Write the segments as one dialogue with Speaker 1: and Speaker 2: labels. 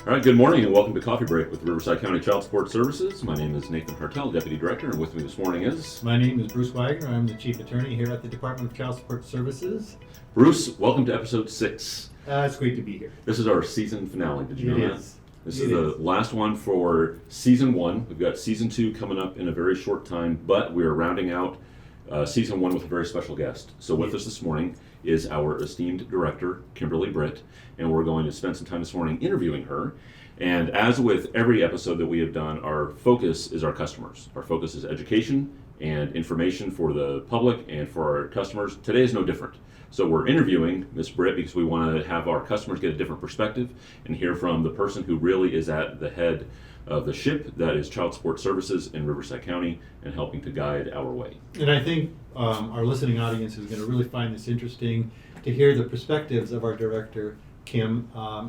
Speaker 1: All right, good morning and welcome to Coffee Break with Riverside County Child Support Services. My name is Nathan Hartel, Deputy Director, and with me this morning is...
Speaker 2: My name is Bruce Wagner. I'm the Chief Attorney here at the Department of Child Support Services.
Speaker 1: Bruce, welcome to episode 6.
Speaker 2: It's great to be here.
Speaker 1: This is our season finale. Did you know that? This is the last one for season 1. We've got season 2 coming up in a very short time, but we're rounding out season 1 with a very special guest. So with us this morning is our esteemed director, Kimberly Britt, and we're going to spend some time this morning interviewing her. And as with every episode that we have done, our focus is our customers. Our focus is education and information for the public and for our customers. Today is no different. So we're interviewing Ms. Britt because we want to have our customers get a different perspective and hear from the person who really is at the head of the ship, that is Child Support Services in Riverside County, and helping to guide our way.
Speaker 2: And I think our listening audience is going to really find this interesting to hear the perspectives of our director, Kim,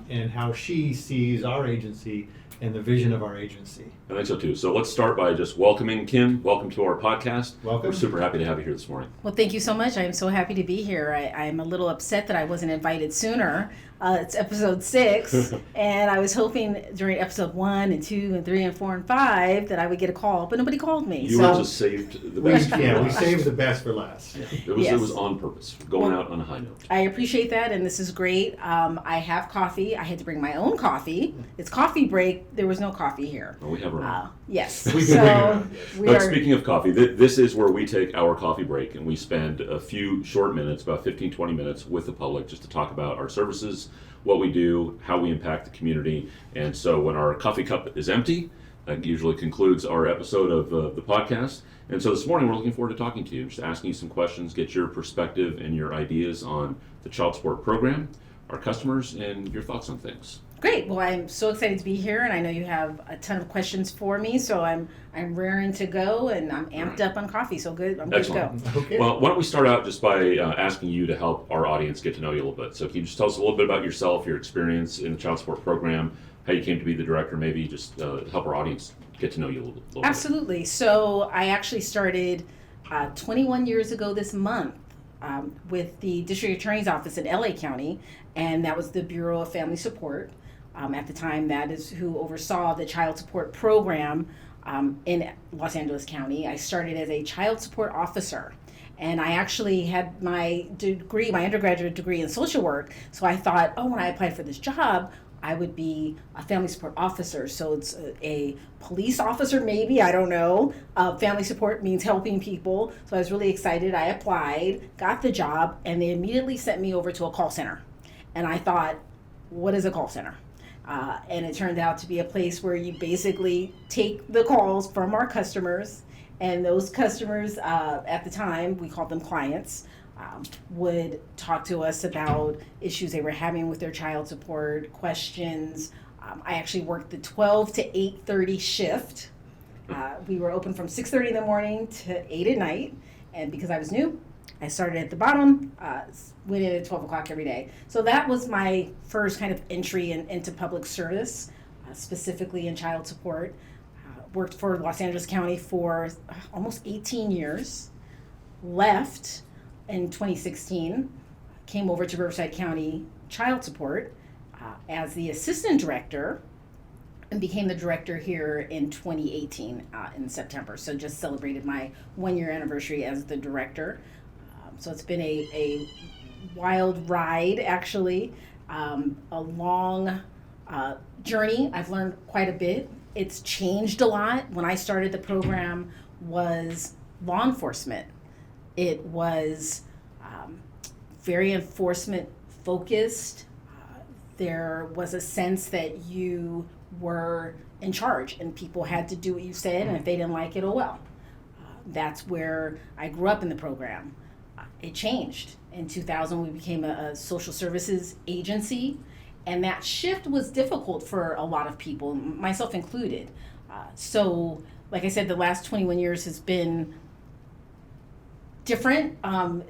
Speaker 2: and how she sees our agency and the vision of our agency.
Speaker 1: I think so too. So let's start by just welcoming Kim. Welcome to our podcast.
Speaker 2: Welcome.
Speaker 1: We're super happy to have you here this morning.
Speaker 3: Well, thank you so much. I am so happy to be here. I'm a little upset that I wasn't invited sooner. It's episode 6, and I was hoping during episode 1 and 2 and 3 and 4 and 5 that I would get a call, but nobody called me.
Speaker 1: You were just saved the best.
Speaker 2: We saved the best for last.
Speaker 1: It was on purpose, going out on a high note.
Speaker 3: I appreciate that, and this is great. I have coffee. I had to bring my own coffee. It's coffee break. There was no coffee here.
Speaker 1: Well, we have our own.
Speaker 3: Yes.
Speaker 1: But speaking of coffee, this is where we take our coffee break and we spend a few short minutes, about 15, 20 minutes with the public just to talk about our services, what we do, how we impact the community. And so when our coffee cup is empty, that usually concludes our episode of the podcast. And so this morning we're looking forward to talking to you, just asking you some questions, get your perspective and your ideas on the child support program, our customers, and your thoughts on things.
Speaker 3: Great. Well, I'm so excited to be here, and I know you have a ton of questions for me, so I'm raring to go, and I'm amped up on coffee, so good. I'm
Speaker 1: Excellent.
Speaker 3: good to go.
Speaker 2: Okay.
Speaker 1: Well, why don't we start out just by asking you to help our audience get to know you a little bit. So can you just tell us a little bit about yourself, your experience in the child support program, how you came to be the director, maybe just help our audience get to know you a little bit.
Speaker 3: Absolutely. So I actually started 21 years ago this month with the District Attorney's Office in LA County, and that was the Bureau of Family Support. At the time, that is who oversaw the child support program in Los Angeles County. I started as a child support officer, and I actually had my degree, my undergraduate degree in social work, so I thought, when I applied for this job, I would be a family support officer. So it's a police officer, maybe, I don't know. Family support means helping people, so I was really excited. I applied, got the job, and they immediately sent me over to a call center. And I thought, what is a call center? And it turned out to be a place where you basically take the calls from our customers, and those customers, at the time, we called them clients, would talk to us about issues they were having with their child support, questions. I actually worked the 12 to 8:30 shift. We were open from 6:30 in the morning to 8 at night, and because I was new, I started at the bottom, went in at 12 o'clock every day. So that was my first kind of entry into public service, specifically in child support. Worked for Los Angeles County for almost 18 years, left in 2016, came over to Riverside County Child Support as the assistant director, and became the director here in 2018 in September. So just celebrated my 1-year anniversary as the director. So it's been a wild ride, actually, a long journey. I've learned quite a bit. It's changed a lot. When I started, the program was law enforcement. It was very enforcement focused. There was a sense that you were in charge and people had to do what you said, and if they didn't like it, oh well. That's where I grew up in the program. It changed. In 2000, we became a social services agency, and that shift was difficult for a lot of people, myself included. So, like I said, the last 21 years has been different, kind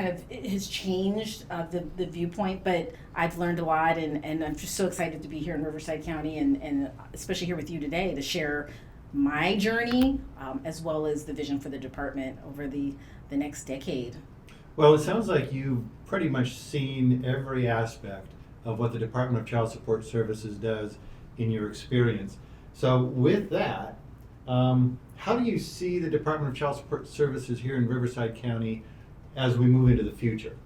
Speaker 3: of it has changed the viewpoint, but I've learned a lot, and I'm just so excited to be here in Riverside County, and especially here with you today to share my journey, as well as the vision for the department over the next decade.
Speaker 2: Well, it sounds like you've pretty much seen every aspect of what the Department of Child Support Services does in your experience. So with that, how do you see the Department of Child Support Services here in Riverside County as we move into the future?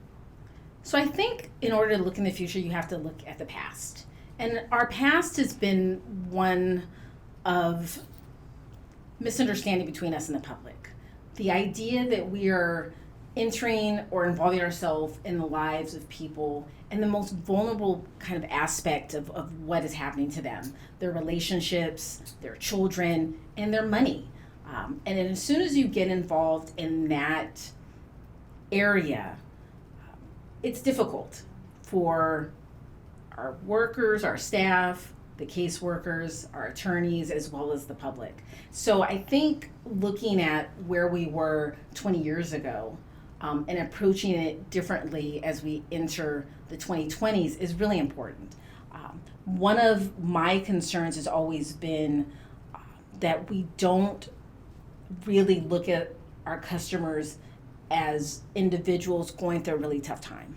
Speaker 3: So I think in order to look in the future, you have to look at the past. And our past has been one of misunderstanding between us and the public. The idea that we are entering or involving ourselves in the lives of people and the most vulnerable kind of aspect of what is happening to them, their relationships, their children, and their money. And then as soon as you get involved in that area, it's difficult for our workers, our staff, the caseworkers, our attorneys, as well as the public. So I think looking at where we were 20 years ago and approaching it differently as we enter the 2020s is really important. One of my concerns has always been that we don't really look at our customers as individuals going through a really tough time.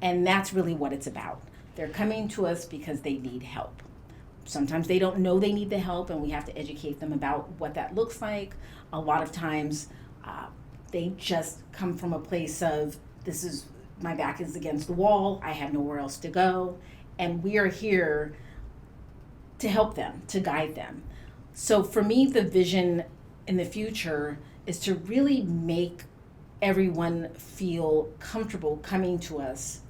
Speaker 3: And that's really what it's about. They're coming to us because they need help. Sometimes they don't know they need the help, and we have to educate them about what that looks like. A lot of times they just come from a place of, this is, my back is against the wall, I have nowhere else to go, and we are here to help them, to guide them. So for me, the vision in the future is to really make everyone feel comfortable coming to us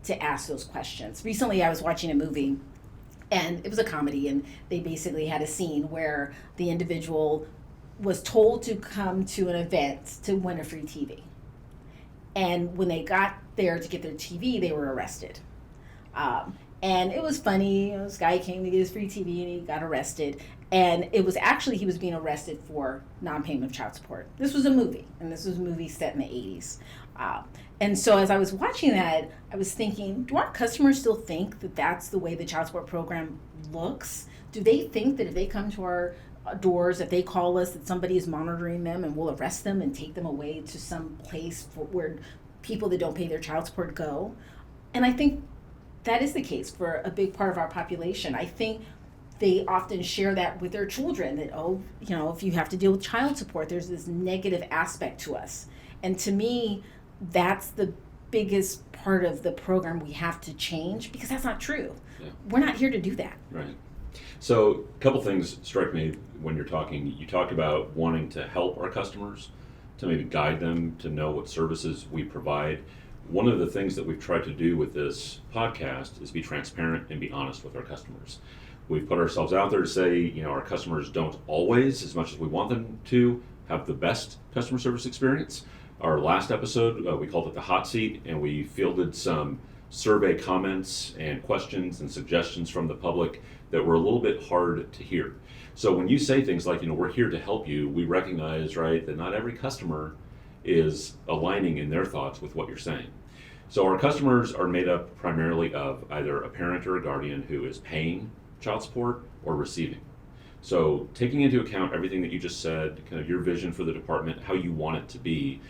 Speaker 3: to ask those questions. Recently, I was watching a movie, and it was a comedy, and they basically had a scene where the individual was told to come to an event to win a free TV. And when they got there to get their TV, they were arrested. And it was funny. This guy came to get his free TV, and he got arrested. And it was actually, he was being arrested for non-payment of child support. This was a movie, and this was a movie set in the 80s. And so as I was watching that, I was thinking, do our customers still think that that's the way the child support program looks? Do they think that if they come to our doors, if they call us, that somebody is monitoring them and will arrest them and take them away to some place where people that don't pay their child support go? And I think that is the case for a big part of our population. I think they often share that with their children, that, oh, you know, if you have to deal with child support, there's this negative aspect to us. And to me, that's the biggest part of the program we have to change, because that's not true. Yeah. We're not here to do that.
Speaker 1: Right. So a couple things strike me when you're talking. You talked about wanting to help our customers, to maybe guide them to know what services we provide. One of the things that we've tried to do with this podcast is be transparent and be honest with our customers. We've put ourselves out there to say, you know, our customers don't always, as much as we want them to, have the best customer service experience. Our last episode, we called it the hot seat, and we fielded some survey comments and questions and suggestions from the public that were a little bit hard to hear. So when you say things like, you know, we're here to help you, we recognize, right, that not every customer is aligning in their thoughts with what you're saying. So our customers are made up primarily of either a parent or a guardian who is paying child support or receiving. So taking into account everything that you just said, kind of your vision for the department, how you want it to be,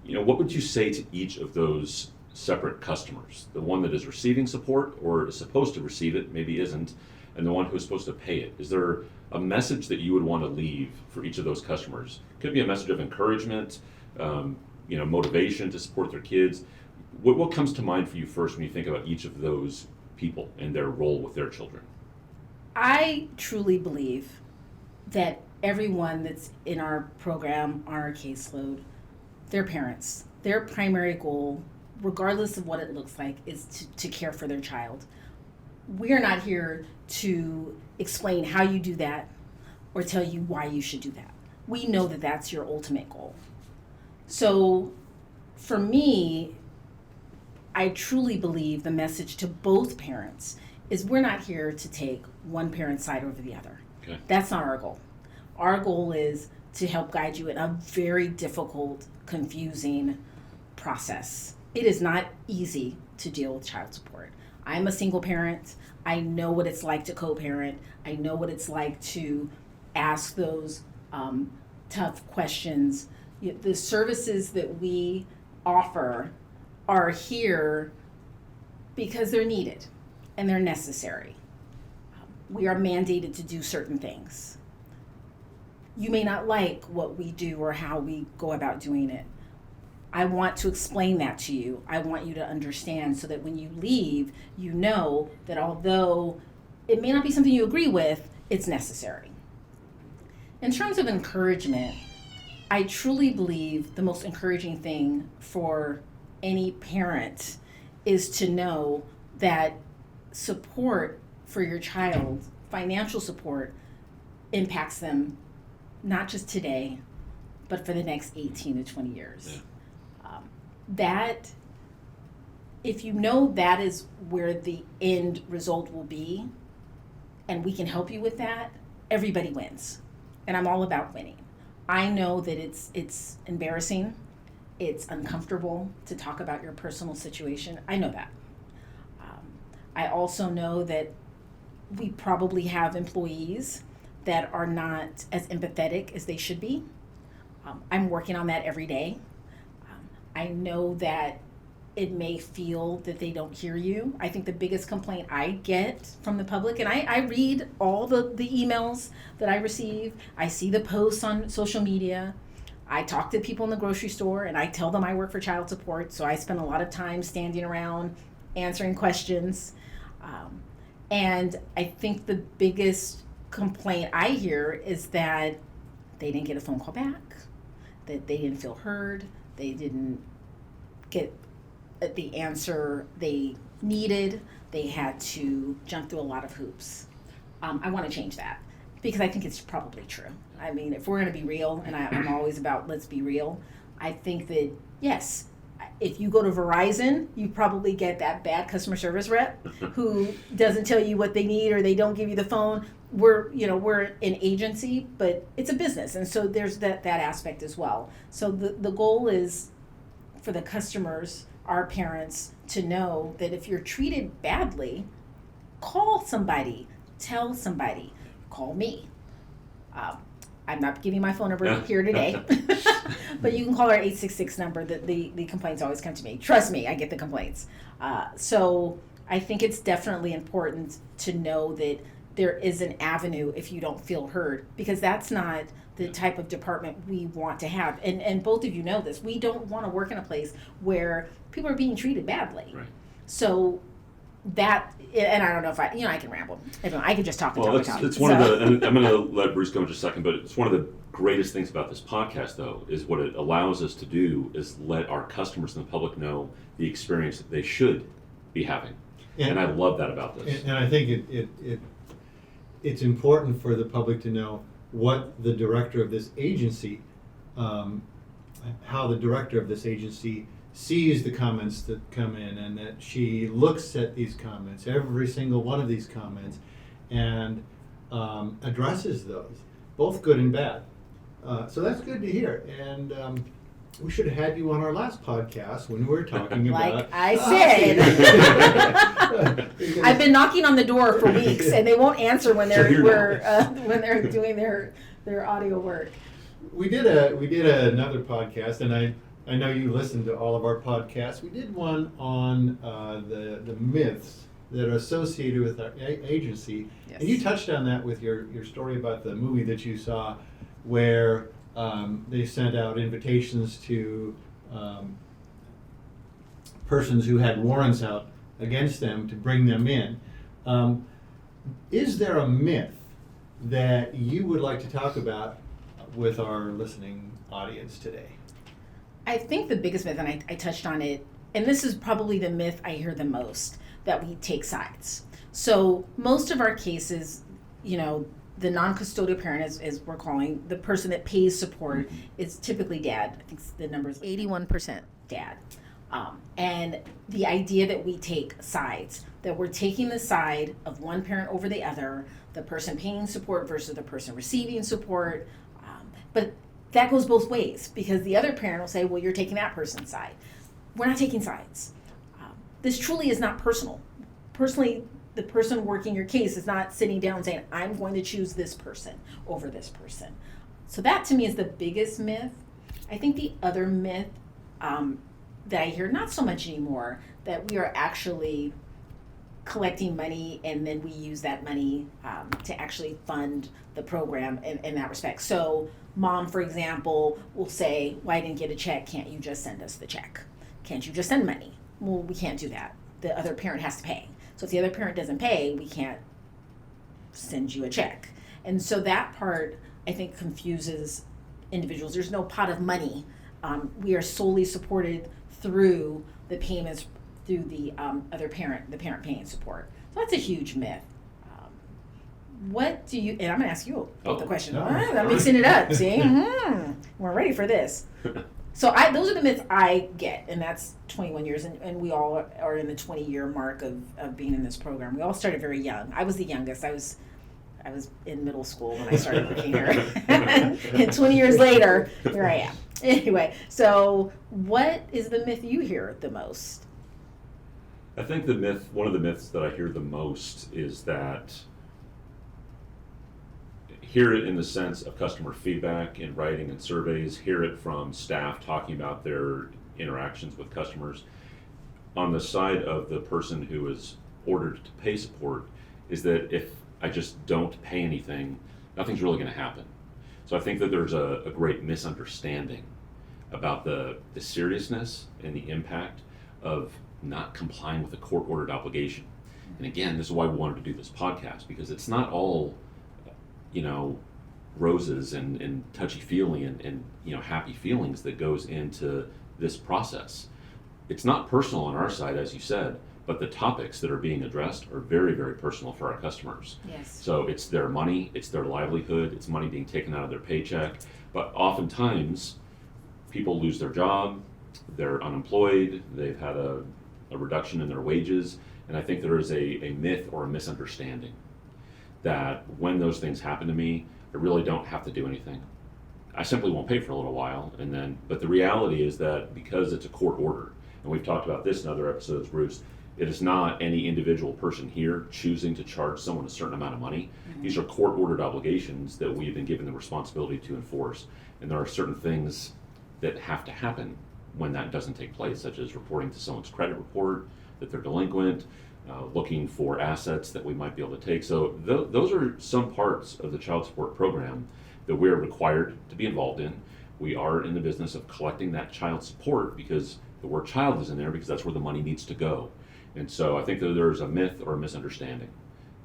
Speaker 1: you know, what would you say to each of those separate customers? The one that is receiving support or is supposed to receive it, maybe isn't, and the one who is supposed to pay it. Is there a message that you would want to leave for each of those customers? Could be a message of encouragement, you know, motivation to support their kids. What comes to mind for you first when you think about each of those people and their role with their children?
Speaker 3: I truly believe that everyone that's in our program, on our caseload, their parents, their primary goal, regardless of what it looks like, is to care for their child. We are not here to explain how you do that or tell you why you should do that. We know that that's your ultimate goal. So for me, I truly believe the message to both parents is we're not here to take one parent's side over the other. Okay. That's not our goal. Our goal is to help guide you in a very difficult, confusing process. It is not easy to deal with child support. I'm a single parent. I know what it's like to co-parent. I know what it's like to ask those tough questions. The services that we offer are here because they're needed and they're necessary. we are mandated to do certain things. You may not like what we do or how we go about doing it. I want to explain that to you. I want you to understand so that when you leave, you know that although it may not be something you agree with, it's necessary. In terms of encouragement, I truly believe the most encouraging thing for any parent is to know that support for your child, financial support, impacts them not just today, but for the next 18 to 20 years.
Speaker 1: Yeah.
Speaker 3: That, if you know that is where the end result will be, and we can help you with that, everybody wins. And I'm all about winning. I know that it's embarrassing, it's uncomfortable to talk about your personal situation. I know that. I also know that we probably have employees that are not as empathetic as they should be. I'm working on that every day. I know that it may feel that they don't hear you. I think the biggest complaint I get from the public, and I read all the emails that I receive, I see the posts on social media, I talk to people in the grocery store, and I tell them I work for child support, so I spend a lot of time standing around answering questions. And I think the biggest complaint I hear is that they didn't get a phone call back, that they didn't feel heard, they didn't get the answer they needed, they had to jump through a lot of hoops. I want to change that because I think it's probably true. I mean, if we're going to be real, and I'm always about let's be real, I think that, yes, if you go to Verizon, you probably get that bad customer service rep who doesn't tell you what they need or they don't give you the phone. We're an agency, but it's a business, and so there's that aspect as well. So the goal is for the customers, our parents, to know that if you're treated badly, call somebody, tell somebody, call me. I'm not giving my phone number here today, but you can call our 866 number. The complaints always come to me. Trust me, I get the complaints. So I think it's definitely important to know that there is an avenue if you don't feel heard, because that's not the type of department we want to have. And both of you know this. We don't want to work in a place where people are being treated badly.
Speaker 1: Right.
Speaker 3: So that, and I don't know if I can ramble. I could just talk and talk.
Speaker 1: It's one of the, and I'm going to let Bruce go in just a second, but it's one of the greatest things about this podcast, though, is what it allows us to do is let our customers and the public know the experience that they should be having. And I love that about this.
Speaker 2: And I think it's important for the public to know what the director of this agency, how the director of this agency sees the comments that come in, and that she looks at these comments, every single one of these comments, and addresses those, both good and bad. So that's good to hear. And we should have had you on our last podcast when we were talking about.
Speaker 3: Like I said, I've been knocking on the door for weeks, and they won't answer when they're doing their audio work.
Speaker 2: We did another podcast, and I know you listened to all of our podcasts. We did one on the myths that are associated with our agency,
Speaker 3: Yes.
Speaker 2: and you touched on that with your story about the movie that you saw, where they sent out invitations to persons who had warrants out against them to bring them in. Is there a myth that you would like to talk about with our listening audience today?
Speaker 3: I think the biggest myth, and I touched on it, and this is probably the myth I hear the most, that we take sides. So most of our cases, the non-custodial parent, as we're calling, the person that pays support, is typically dad. I think the number is 81% dad. And the idea that we take sides, that we're taking the side of one parent over the other, the person paying support versus the person receiving support. But that goes both ways, because the other parent will say, well, you're taking that person's side. We're not taking sides. This truly is not personal. Personally, the person working your case is not sitting down and saying, I'm going to choose this person over this person. So that to me is the biggest myth. I think the other myth that I hear, not so much anymore, that we are actually collecting money, and then we use that money to actually fund the program in that respect. So mom, for example, will say, well, I didn't get a check. Can't you just send us the check? Can't you just send money? Well, we can't do that. The other parent has to pay. So if the other parent doesn't pay, we can't send you a check. And so that part, I think, confuses individuals. There's no pot of money. We are solely supported through the payments through the other parent, the parent paying support. So that's a huge myth. What do you, and I'm going to ask you the question. I'm mixing it up, see? We're ready for this. So those are the myths I get, and that's 21 years, and we all are in the 20-year mark of being in this program. We all started very young. I was the youngest. I was in middle school when I started working here. And 20 years later, here I am. Anyway, so what is the myth you hear the most?
Speaker 1: I think one of the myths that I hear the most is that, hear it in the sense of customer feedback in writing and surveys, hear it from staff talking about their interactions with customers. On the side of the person who is ordered to pay support, is that if I just don't pay anything, nothing's really going to happen. So I think that there's a great misunderstanding about the seriousness and the impact of not complying with a court-ordered obligation. And again, this is why we wanted to do this podcast, because it's not all, roses and touchy-feely and happy feelings that goes into this process. It's not personal on our side, as you said, but the topics that are being addressed are very, very personal for our customers.
Speaker 3: Yes.
Speaker 1: So it's their money, it's their livelihood, it's money being taken out of their paycheck. But oftentimes, people lose their job, they're unemployed, they've had a reduction in their wages, and I think there is a myth or a misunderstanding that when those things happen to me, I really don't have to do anything. I simply won't pay for a little while, but the reality is that because it's a court order, and we've talked about this in other episodes, Bruce, it is not any individual person here choosing to charge someone a certain amount of money. Mm-hmm. These are court-ordered obligations that we've been given the responsibility to enforce, and there are certain things that have to happen when that doesn't take place, such as reporting to someone's credit report that they're delinquent, looking for assets that we might be able to take. So those are some parts of the child support program that we're required to be involved in. We are in the business of collecting that child support because the word child is in there because that's where the money needs to go. And so I think that there's a myth or a misunderstanding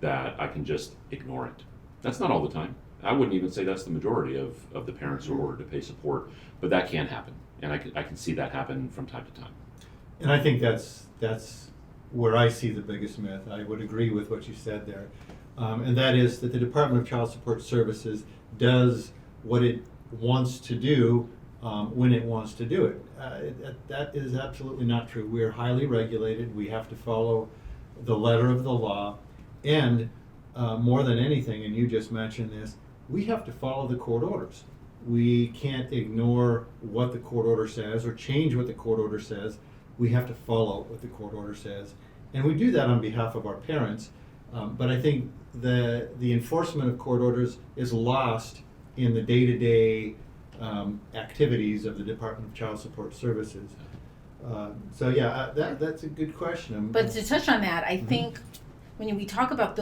Speaker 1: that I can just ignore it. That's not all the time. I wouldn't even say that's the majority of the parents who are ordered to pay support, but that can happen. And I can see that happen from time to time.
Speaker 2: And I think that's where I see the biggest myth. I would agree with what you said there. And that is that the Department of Child Support Services does what it wants to do when it wants to do it. That is absolutely not true. We are highly regulated. We have to follow the letter of the law. And more than anything, and you just mentioned this, we have to follow the court orders. We can't ignore what the court order says or change what the court order says. We have to follow what the court order says. And we do that on behalf of our parents. But I think the enforcement of court orders is lost in the day-to-day activities of the Department of Child Support Services. That's a good question.
Speaker 3: But to touch on that, I think when we talk about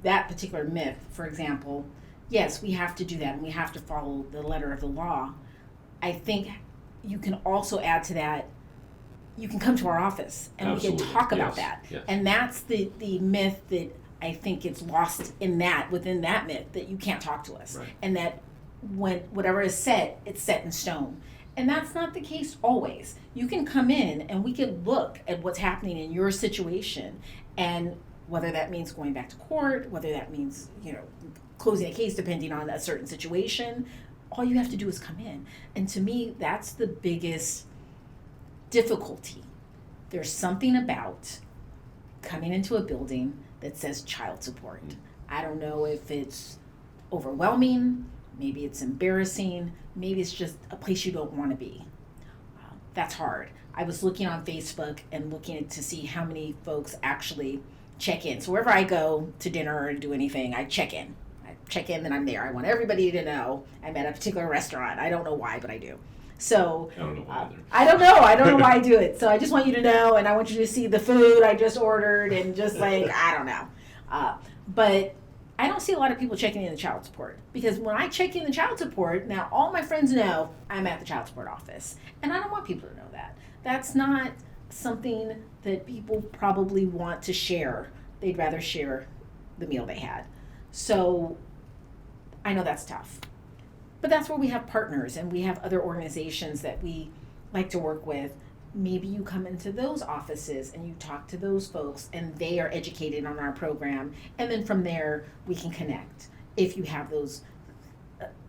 Speaker 3: that particular myth, for example, yes, we have to do that and we have to follow the letter of the law. I think you can also add to that, you can come to our office and
Speaker 1: Absolutely.
Speaker 3: We can talk about that.
Speaker 1: Yes.
Speaker 3: And that's the myth that I think gets lost within that myth, that you can't talk to us.
Speaker 1: Right.
Speaker 3: And that when whatever is set, it's set in stone. And that's not the case always. You can come in and we can look at what's happening in your situation, and whether that means going back to court, whether that means, closing a case depending on a certain situation, all you have to do is come in. And to me, that's the biggest difficulty. There's something about coming into a building that says child support. I don't know if it's overwhelming, maybe it's embarrassing, maybe it's just a place you don't want to be. That's hard. I was looking on Facebook and looking to see how many folks actually check in. So wherever I go to dinner or do anything, I check in. And I'm there. I want everybody to know I'm at a particular restaurant. I don't know why, but I do. So
Speaker 1: I don't know why either.
Speaker 3: I don't know. I don't know why I do it. So I just want you to know, and I want you to see the food I just ordered, and just like, I don't know. But I don't see a lot of people checking in the child support, because when I check in the child support, now all my friends know I'm at the child support office, and I don't want people to know that. That's not something that people probably want to share. They'd rather share the meal they had. So I know that's tough. But that's where we have partners, and we have other organizations that we like to work with. Maybe you come into those offices and you talk to those folks, and they are educated on our program, and then from there we can connect. If you have those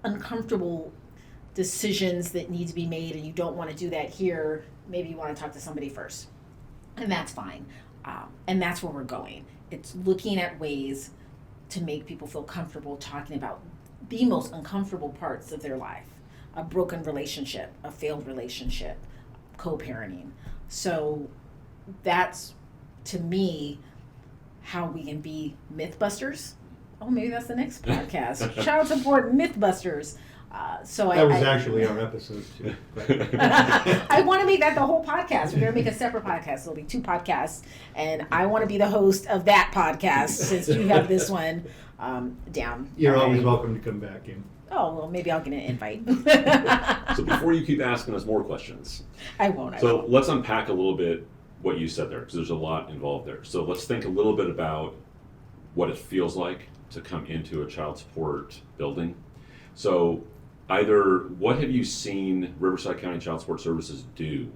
Speaker 3: uncomfortable decisions that need to be made and you don't want to do that here, maybe you want to talk to somebody first, and that's fine. And that's where we're going. It's looking at ways to make people feel comfortable talking about the most uncomfortable parts of their life: a broken relationship, a failed relationship, co-parenting. So that's, to me, how we can be Mythbusters. Oh, maybe that's the next podcast. Child support Mythbusters.
Speaker 2: That was actually our episode 2.
Speaker 3: I want to make that the whole podcast. We're going to make a separate podcast. There'll be 2 podcasts, and I want to be the host of that podcast since you have this one down.
Speaker 2: You're always welcome to come back, Kim.
Speaker 3: Oh, well, maybe I'll get an invite.
Speaker 1: So before you keep asking us more questions,
Speaker 3: I won't.
Speaker 1: so let's unpack a little bit what you said there, because there's a lot involved there. So let's think a little bit about what it feels like to come into a child support building. So either what have you seen Riverside County Child Support Services do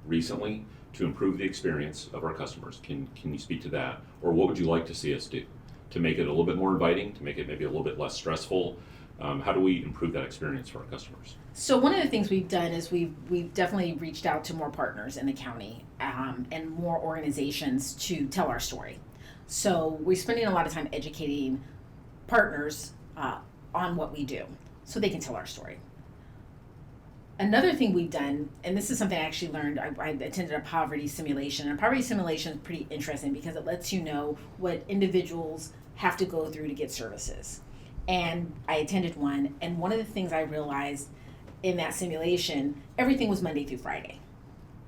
Speaker 1: recently to improve the experience of our customers? Can you speak to that? Or what would you like to see us do to make it a little bit more inviting, to make it maybe a little bit less stressful? How do we improve that experience for our customers?
Speaker 3: So one of the things we've done is we've definitely reached out to more partners in the county and more organizations to tell our story. So we're spending a lot of time educating partners on what we do, so they can tell our story. Another thing we've done, and this is something I actually learned, I attended a poverty simulation. And poverty simulation is pretty interesting because it lets you know what individuals have to go through to get services. And I attended one, and one of the things I realized in that simulation, everything was Monday through Friday.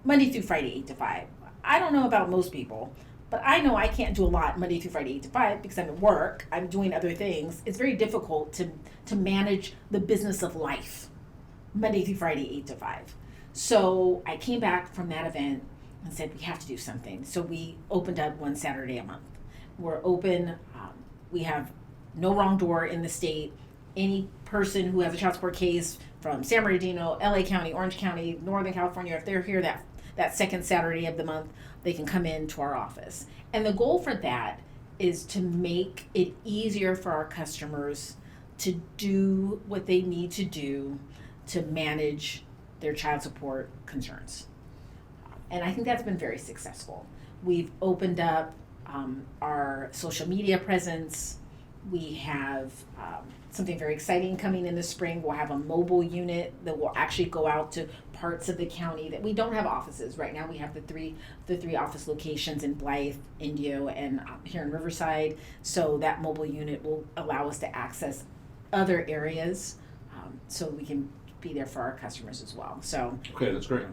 Speaker 3: Monday through Friday, 8 to 5. I don't know about most people, but I know I can't do a lot Monday through Friday, 8 to 5, because I'm at work, I'm doing other things. It's very difficult to manage the business of life, Monday through Friday, 8 to 5. So I came back from that event and said, we have to do something. So we opened up one Saturday a month. We're open, we have no wrong door in the state. Any person who has a child support case from San Bernardino, LA County, Orange County, Northern California, if they're here that second Saturday of the month, they can come into our office. And the goal for that is to make it easier for our customers to do what they need to do to manage their child support concerns. And I think that's been very successful. We've opened up our social media presence. We have something very exciting coming in the spring. We'll have a mobile unit that will actually go out to parts of the county that we don't have offices. Right now we have the three office locations in Blythe, Indio, and here in Riverside. So that mobile unit will allow us to access other areas so we can be there for our customers as well. So
Speaker 1: okay, that's great.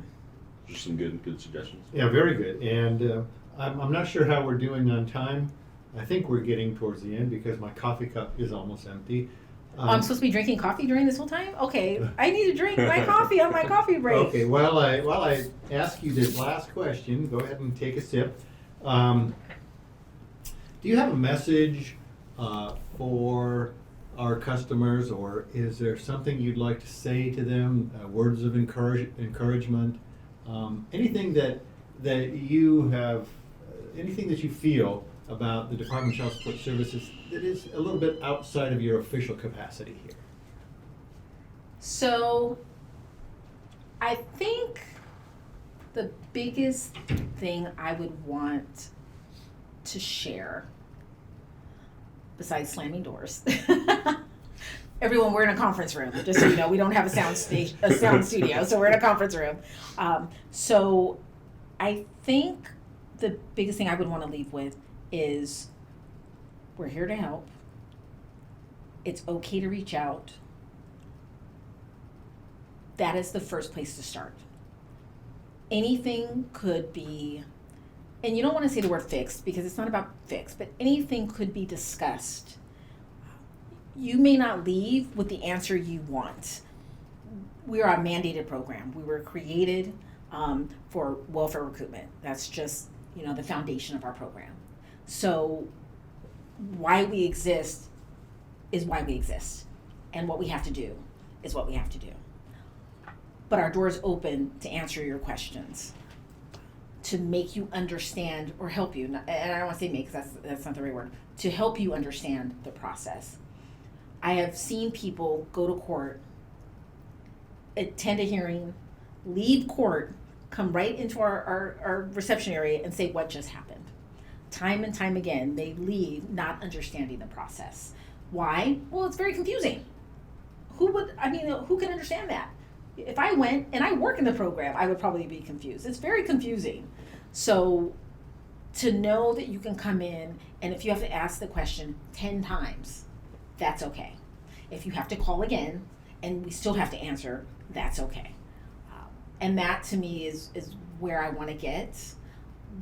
Speaker 1: Just some good suggestions.
Speaker 2: Yeah, very good. And I'm not sure how we're doing on time. I think we're getting towards the end because my coffee cup is almost empty.
Speaker 3: I'm supposed to be drinking coffee during this whole time? Okay, I need to drink my coffee on my coffee break.
Speaker 2: Okay, while I ask you this last question, go ahead and take a sip. Do you have a message for our customers, or is there something you'd like to say to them? Words of encouragement? Anything that you have, anything that you feel about the Department of Child Support Services that is a little bit outside of your official capacity here?
Speaker 3: So, I think the biggest thing I would want to share, besides slamming doors, everyone, we're in a conference room, just so you know, we don't have a sound studio, so we're in a conference room. So, I think the biggest thing I would want to leave with is we're here to help. It's okay to reach out. that is the first place to start. Anything could be, and you don't want to say the word fixed because it's not about fixed, but anything could be discussed. You may not leave with the answer you want. We are a mandated program. We were created for welfare recruitment. That's just, the foundation of our program. So why we exist is why we exist. And what we have to do is what we have to do. But our door is open to answer your questions, to make you understand or help you. And I don't want to say make, because that's not the right word. To help you understand the process. I have seen people go to court, attend a hearing, leave court, come right into our reception area and say, what just happened? Time and time again, they leave not understanding the process. Why? Well, it's very confusing. Who can understand that? If I went and I work in the program, I would probably be confused. It's very confusing. So to know that you can come in, and if you have to ask the question 10 times, that's okay. If you have to call again and we still have to answer, that's okay. And that to me is where I want to get.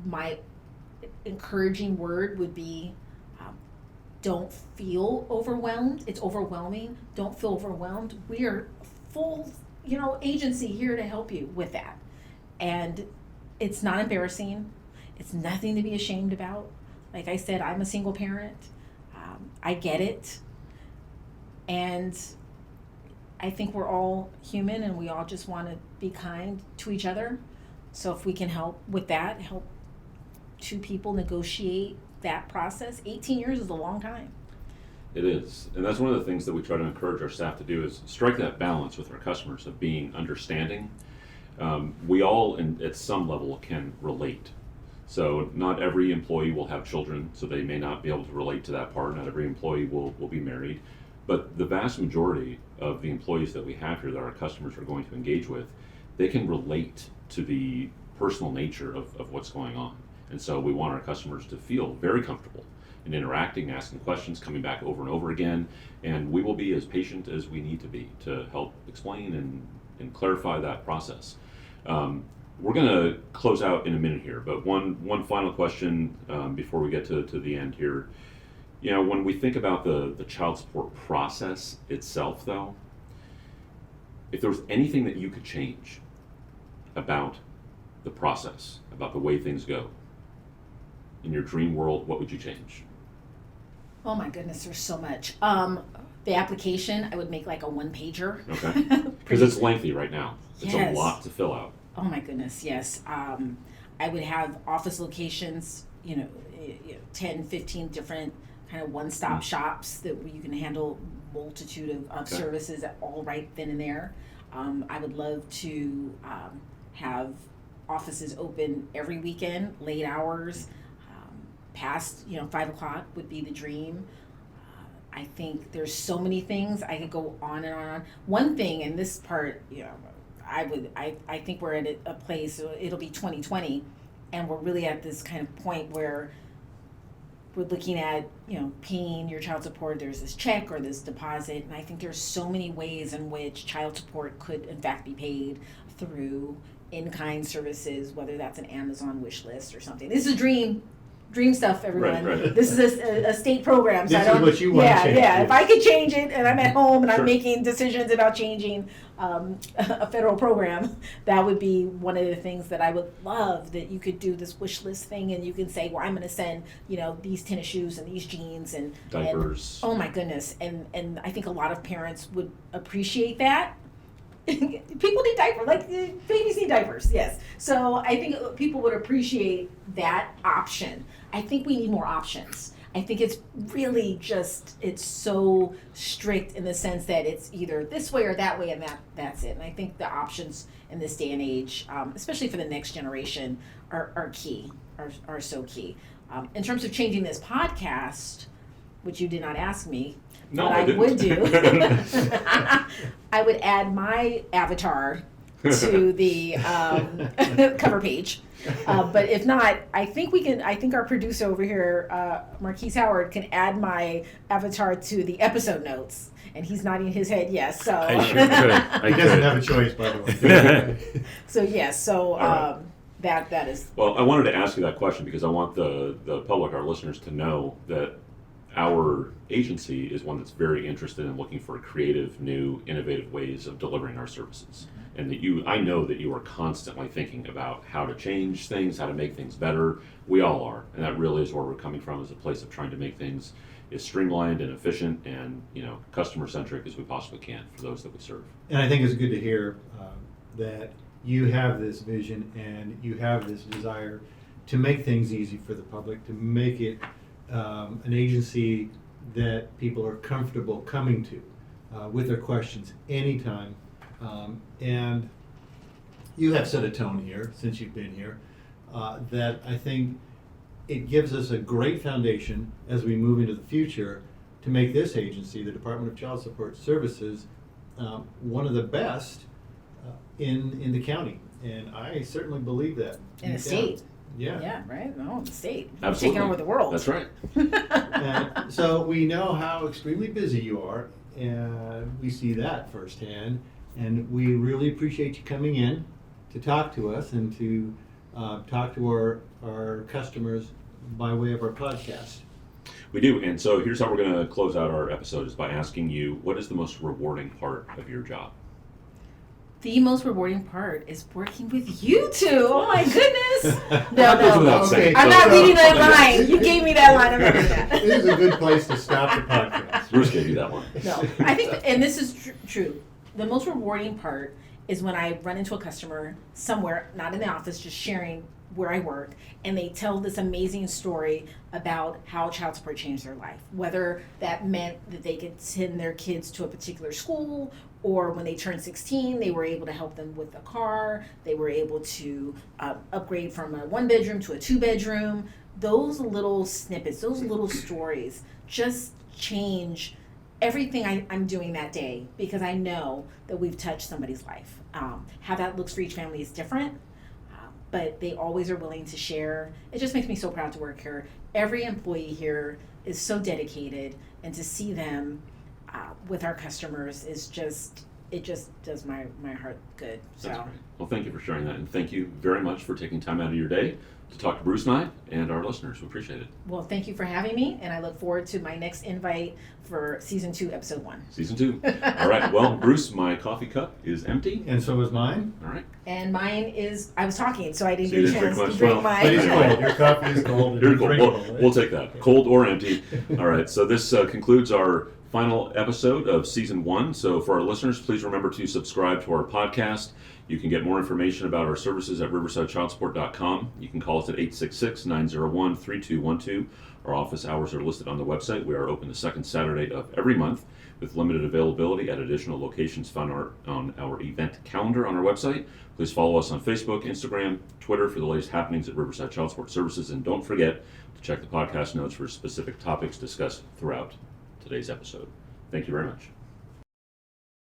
Speaker 3: My encouraging word would be, don't feel overwhelmed. It's overwhelming. Don't feel overwhelmed. We are full, agency here to help you with that. And it's not embarrassing. It's nothing to be ashamed about. Like I said, I'm a single parent. I get it. And I think we're all human and we all just want to be kind to each other. So if we can help with that, help two people negotiate that process, 18 years is a long time.
Speaker 1: It is. And that's one of the things that we try to encourage our staff to do is strike that balance with our customers of being understanding. We all, at some level, can relate. So not every employee will have children, so they may not be able to relate to that part. Not every employee will be married. But the vast majority of the employees that we have here that our customers are going to engage with, they can relate to the personal nature of what's going on. And so we want our customers to feel very comfortable in interacting, asking questions, coming back over and over again. And we will be as patient as we need to be to help explain and clarify that process. We're going to close out in a minute here, but one final question before we get to the end here. When we think about the child support process itself, though, if there was anything that you could change about the process, about the way things go, in your dream world, what would you change?
Speaker 3: Oh my goodness, there's so much. The application, I would make like a one-pager.
Speaker 1: Okay, because it's lengthy right now. It's
Speaker 3: Yes.
Speaker 1: a lot to fill out.
Speaker 3: Oh my goodness, yes. I would have office locations, 10, 15 different kind of one-stop shops that you can handle multitude of services all right then and there. I would love to have offices open every weekend, late hours, past 5 o'clock would be the dream. I think there's so many things I could go on and on. One thing, and this part, I think we're at a place, it'll be 2020, and we're really at this kind of point where we're looking at, paying your child support. There's this check or this deposit, and I think there's so many ways in which child support could in fact be paid through in-kind services, whether that's an Amazon wish list or something. This is dream stuff, everyone.
Speaker 1: Right.
Speaker 3: This is a state program. So
Speaker 2: This is what you want to change.
Speaker 3: Yeah. If I could change it and I'm at home and
Speaker 1: Sure.
Speaker 3: I'm making decisions about changing a federal program, that would be one of the things that I would love, that you could do this wish list thing and you can say, well, I'm going to send, these tennis shoes and these jeans and
Speaker 1: Diapers.
Speaker 3: And, oh my goodness. And I think a lot of parents would appreciate that. People need diapers, babies need diapers, yes. So I think people would appreciate that option. I think we need more options. I think it's really it's so strict in the sense that it's either this way or that way, and that's it. And I think the options in this day and age, especially for the next generation, are key, are so key. In terms of changing this podcast, which you did not ask me,
Speaker 1: No,
Speaker 3: what
Speaker 1: I
Speaker 3: I would do,
Speaker 1: didn't.
Speaker 3: I would add my avatar to the cover page. But if not, I think our producer over here, Marquise Howard, can add my avatar to the episode notes. And he's nodding his head yes. So
Speaker 4: I sure could.
Speaker 2: He doesn't have a choice, by the way.
Speaker 3: So yes. So
Speaker 1: right.
Speaker 3: that is.
Speaker 1: Well, I wanted to ask you that question because I want the public, our listeners, to know that our agency is one that's very interested in looking for creative, new, innovative ways of delivering our services. And that I know that you are constantly thinking about how to change things, how to make things better. We all are, and that really is where we're coming from, is a place of trying to make things as streamlined and efficient and customer centric as we possibly can for those that we serve.
Speaker 2: And I think it's good to hear that you have this vision and you have this desire to make things easy for the public, to make it an agency that people are comfortable coming to with their questions anytime. And you have set a tone here since you've been here that I think it gives us a great foundation as we move into the future to make this agency, the Department of Child Support Services, one of the best in the county. And I certainly believe that.
Speaker 3: In the state.
Speaker 2: Yeah.
Speaker 3: Yeah, right? No, the state.
Speaker 1: Absolutely.
Speaker 3: Taking over the world.
Speaker 1: That's right.
Speaker 2: And so we know how extremely busy you are, and we see that firsthand. And we really appreciate you coming in to talk to us and to talk to our customers by way of our podcast.
Speaker 1: We do, and so here's how we're going to close out our episode, is by asking you, what is the most rewarding part of your job?
Speaker 3: The most rewarding part is working with you two. Oh my goodness.
Speaker 1: That goes
Speaker 3: No.
Speaker 1: without saying.
Speaker 3: I'm
Speaker 1: So-
Speaker 3: not reading that line. You gave me that line. I'm not reading that.
Speaker 2: This is a good place to stop the podcast.
Speaker 1: Bruce gave you that one.
Speaker 3: No, I think, and this is true. The most rewarding part is when I run into a customer somewhere, not in the office, just sharing where I work, and they tell this amazing story about how child support changed their life. Whether that meant that they could send their kids to a particular school, or when they turned 16, they were able to help them with a car. They were able to upgrade from a 1-bedroom to a 2-bedroom. Those little snippets, those little stories just change everything I'm doing that day, because I know that we've touched somebody's life. How that looks for each family is different, but they always are willing to share. It just makes me so proud to work here. Every employee here is so dedicated, and to see them with our customers is just does my heart good. So.
Speaker 1: That's great. Well, thank you for sharing that, and thank you very much for taking time out of your day to talk to Bruce and I and our listeners. We appreciate it.
Speaker 3: Well, thank you for having me, and I look forward to my next invite for Season 2, Episode 1.
Speaker 1: Season 2. All right. Well, Bruce, my coffee cup is empty.
Speaker 2: And so is mine.
Speaker 1: All right.
Speaker 3: And mine is, I was talking, so I didn't
Speaker 1: So you
Speaker 3: get a
Speaker 1: didn't
Speaker 3: chance
Speaker 1: drink
Speaker 3: to
Speaker 1: much.
Speaker 3: drink
Speaker 1: Well,
Speaker 3: mine.
Speaker 2: But it's cold. Your coffee is cold. And
Speaker 1: Here
Speaker 2: it's
Speaker 1: we go.
Speaker 2: drinkable.
Speaker 1: We'll take that. Cold or empty. All right. So this concludes our final episode of Season 1. So for our listeners, please remember to subscribe to our podcast. You can get more information about our services at riversidechildsupport.com. You can call us at 866-901-3212. Our office hours are listed on the website. We are open the second Saturday of every month with limited availability at additional locations found on our event calendar on our website. Please follow us on Facebook, Instagram, Twitter for the latest happenings at Riverside Child Support Services. And don't forget to check the podcast notes for specific topics discussed throughout today's episode. Thank you very much.